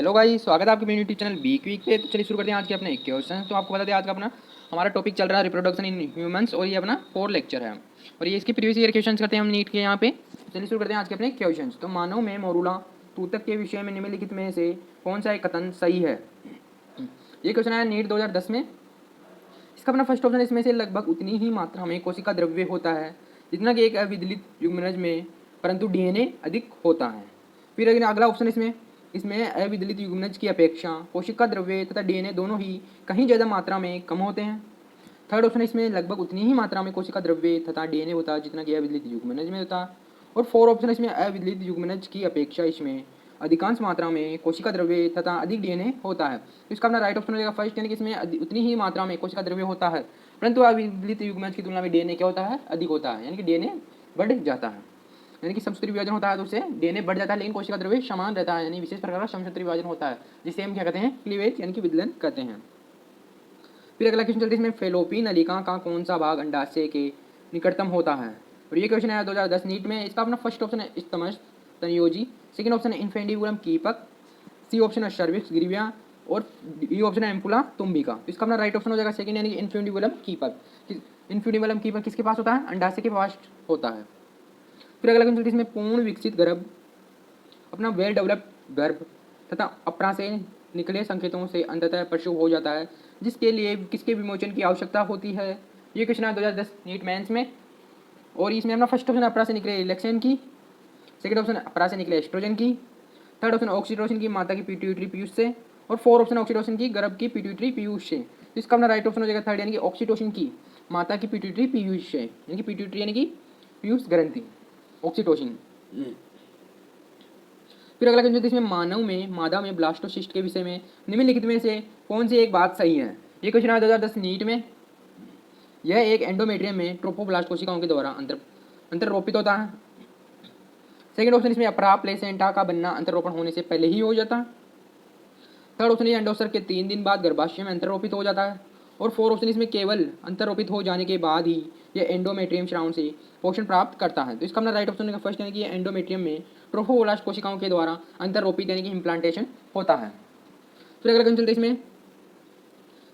Hello guys, स्वागत है आपके मेरे यूट्यूब चैनल बी क्विक पे। तो चलिए शुरू करते हैं आज के अपने क्वेश्चन। तो आपको बता दें आज का अपना हमारा टॉपिक चल रहा है रिप्रोडक्शन इन ह्यूमंस और ये अपना 4 लेक्चर है और ये इसकी प्रीवियस ईयर क्वेश्चन करते हैं हम नीट के यहाँ पे। चलिए शुरू करते हैं आज के अपने क्वेश्चन। तो मानव में मोरूला तूतक के विषय में निम्नलिखित में से कौन सा एक कथन सही है। ये क्वेश्चन आया नीट 2010 में। इसका अपना फर्स्ट ऑप्शन इसमें से लगभग उतनी ही मात्रा में कोशिका द्रव्य होता है जितना कि एक अविदलित युग्मनज में, परंतु डीएनए अधिक होता है। फिर अगला ऑप्शन इसमें अविदलित युग्मनज की अपेक्षा कोशिका द्रव्य तथा डीएनए दोनों ही कहीं ज़्यादा मात्रा में कम होते हैं। थर्ड ऑप्शन इसमें लगभग उतनी ही मात्रा में कोशिका द्रव्य तथा डीएनए होता है जितना कि अविदलित युग्मनज में होता है। और फोर ऑप्शन इसमें अविदलित युग्मनज की अपेक्षा इसमें अधिकांश मात्रा में कोशिका द्रव्य तथा अधिक डीएनए होता है। तो इसका अपना राइट ऑप्शन हो जाएगा फर्स्ट, यानी कि इसमें उतनी ही मात्रा में कोशिका द्रव्य होता है परंतु अविदलित युग्मनज की तुलना में डीएनए क्या होता है, अधिक होता है, यानी कि डीएनए बढ़ जाता है। यानी कि समसूत्री विभाजन होता है तो उससे डीएनए बढ़ जाता है लेकिन कोशिका द्रव्य समान रहता है, यानी विशेष प्रकार का समसूत्री विभाजन होता है जिसे हम क्या कहते हैं, क्लीवेज यानी कि विदलन कहते हैं। फिर अगला क्वेश्चन चलते हैं, इसमें फेलोपी नलिका का कौन सा भाग अंडाशय के निकटतम होता है। और ये क्वेश्चन आया 2010 नीट में। इसका अपना फर्स्ट ऑप्शन है स्तमस संयोजी, सेकंड ऑप्शन है इन्फेंडिबुलम कीपक, सी ऑप्शन है सर्विक्स ग्रीविया और डी ऑप्शन है एम्पुला तुम्बिका। इसका अपना राइट ऑप्शन हो जाएगा सेकंड, यानी कि इन्फेंडिबुलम कीपक। इन्फेंडिबुलम कीपक किसके पास होता है, अंडाशय के पास होता है। फिर अगला क्वेश्चन इसमें पूर्ण विकसित गर्भ अपना वेल डेवलप्ड गर्भ तथा अपरा से निकले संकेतों से अंततः प्रसव हो जाता है जिसके लिए किसके विमोचन की आवश्यकता होती है। ये क्वेश्चन है 2010 नीट मेंस में। और इसमें अपना फर्स्ट ऑप्शन अपरा से निकले इलेक्शन की, सेकंड ऑप्शन अपरा से निकले एस्ट्रोजन की, थर्ड ऑप्शन ऑक्सीटोसिन की माता की पिट्यूटरी पीयूष से, और फोर्थ ऑप्शन ऑक्सीटोसिन की गर्भ की पिट्यूटरी पीयूष से। तो इसका अपना राइट ऑप्शन हो जाएगा थर्ड, यानी कि ऑक्सीटोसिन की माता की पिट्यूटरी पीयूष से, यानी कि पिट्यूटरी यानी कि पीयूष ग्रंथि ऑक्सीटोसिन। फिर अगला क्वेश्चन इसमें मानव में मादा में ब्लास्टोसिस्ट के विषय में निम्नलिखित में से कौन सी एक बात सही है। ये क्वेश्चन आया 2010 नीट में। यह एक एंडोमेट्रियम में ट्रोपोब्लास्ट कोशिकाओं के द्वारा अंतररोपित होता है। सेकंड ऑप्शन इसमें अपरा प्लेसेंटा का बनना अंतरोपण होने से पहले ही हो जाता है। थर्ड ऑप्शन अंडोत्सर्ग के 3 दिन बाद गर्भाशय में अंतरोपित हो जाता है। और फोर्थ ऑप्शन इसमें केवल अंतरोपित हो जाने के बाद ही यह एंडोमेट्रियम श्रावण से पोषण प्राप्त करता है। तो इसका अपना राइट ऑप्शन फर्स्ट, यानी कि एंडोमेट्रियम में ट्रोफोब्लास्ट कोशिकाओं के द्वारा अंतरोपित यानी कि इम्प्लांटेशन होता है। फिर अगला क्वेश्चन चलते इसमें,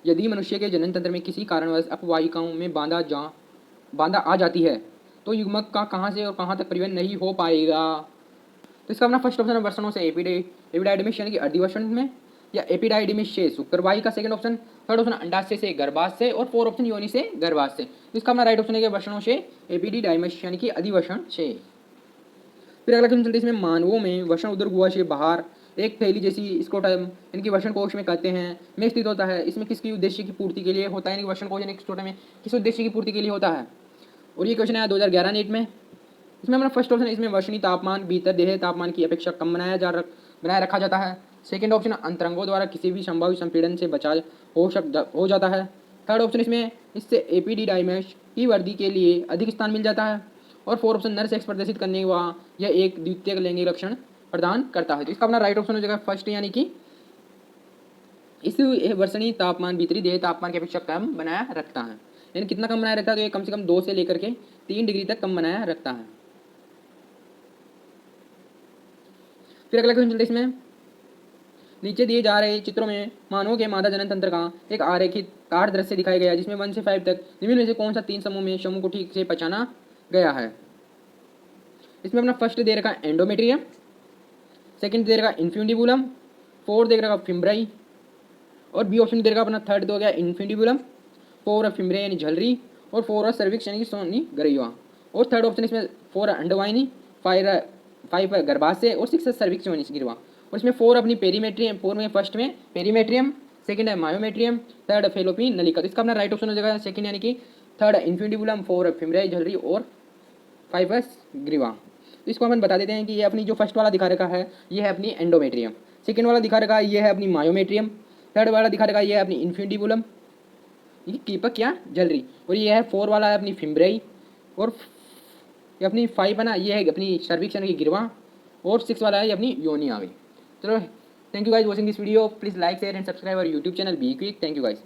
यदि मनुष्य के जनन तंत्र में किसी कारणवश अपवाहिकाओं में बाधा आ जाती है तो युग्मक का कहाँ से और कहाँ तक परिवहन नहीं हो पाएगा। तो इसका अपना फर्स्ट ऑप्शन है वर्षणों से एपिडाइडमिस यानी कि अधिवसन में, या एपिडाइडमिस से शुक्रवाही का सेकंड ऑप्शन, थर्ड ऑप्शन अंडाशय से गर्भाशय और फोर्थ ऑप्शन योनि से गर्भाशय। तो इसका अपना राइट ऑप्शन है वर्षणों से एपिडाइडमिस यानी कि अधिवसन से। फिर अगला क्वेश्चन चलते हैं, इसमें मानवों में वसन उदर गुहा से बाहर एक थैली जैसी स्क्रोटम इनकी वसन कोश में कहते हैं में स्थित होता है। इसमें किसकी उद्देश्य की पूर्ति के लिए होता है, यानी वसन कोश यानी स्क्रोटम में किस उद्देश्य की पूर्ति के लिए होता है। और ये क्वेश्चन आया 2011 नीट में। इसमें अपना फर्स्ट ऑप्शन इसमें वर्षणी तापमान भीतर देह तापमान की अपेक्षा कम बनाए रखा जाता है। सेकंड ऑप्शन अंतरंगों द्वारा किसी भी संभावित संपीड़न से बचाव हो जाता है। थर्ड ऑप्शन इसमें इससे एपिडिडाइमिस की वृद्धि के लिए अधिक स्थान मिल जाता है। और फोर्थ ऑप्शन नर सेक्स प्रदर्शित करने के वहाँ यह एक द्वितीय लैंगिक लक्षण प्रदान करता है। तो इसका अपना राइट ऑप्शन हो जाएगा फर्स्ट, यानी कि इस वर्षणी तापमान भीतरी देह तापमान की अपेक्षा कम बनाया रखता है। यानी कितना कम बनाया रखता है, तो ये कम से कम 2 से लेकर के 3 डिग्री तक कम बनाया रखता है। फिर अगला क्वेश्चन चलते इसमें, नीचे दिए जा रहे चित्रों में मानव के मादा जनन तंत्र का एक आरेखित कार दृश्य दिखाया गया है जिसमें 1 से 5 तक निम्न में से कौन सा 3 समूह को ठीक से पहचाना गया है। इसमें अपना फर्स्ट दे रखा एंडोमेट्रियम, सेकंड दे रखा इन्फेंडिबुलम, फोर्थ दे रखा फिम्ब्राई, और बी ऑप्शन दे रखा अपना थर्ड हो गया इन्फेंडिबुलम, फोर फिम्ब्रे यानी झलरी, और फोर सर्विक्स यानी कि सोनी गरयुआ, और थर्ड ऑप्शन इसमें 4 अंडवाइनी, 5 गर्भाशय और 6 सर्विक्स यानी गिरवा। और इसमें 4 अपनी पेरीमेट्रियम, 4 में फर्स्ट में पेरीमेट्रियम, सेकंड है मायोमेट्रियम, थर्ड फेलोपिन नलिका। तो इसका अपना राइट ऑप्शन हो जाएगा सेकंड, यानी कि थर्ड इन्फेंडिबुलम, 4 फिम्ब्राई झलरी और 5 ग्रीवा। तो इसको हम बता देते हैं कि ये अपनी जो फर्स्ट वाला दिखा रखा है ये है अपनी एंडोमेट्रियम, सेकंड वाला दिखा रखा है ये है अपनी मायोमेट्रियम, थर्ड वाला दिखा रखा है ये है अपनी इन्फेंडिबुलम ये कीपक या जलरी, और ये है 4 वाला है अपनी फिम्ब्राई, और ये अपनी 5 है ना ये है अपनी सर्विक्स यानी कि गिरवा, और 6 वाला है ये अपनी योनि आ गई। चलो thank you guys watching this video, please like share and subscribe our YouTube channel be quick. Thank you guys.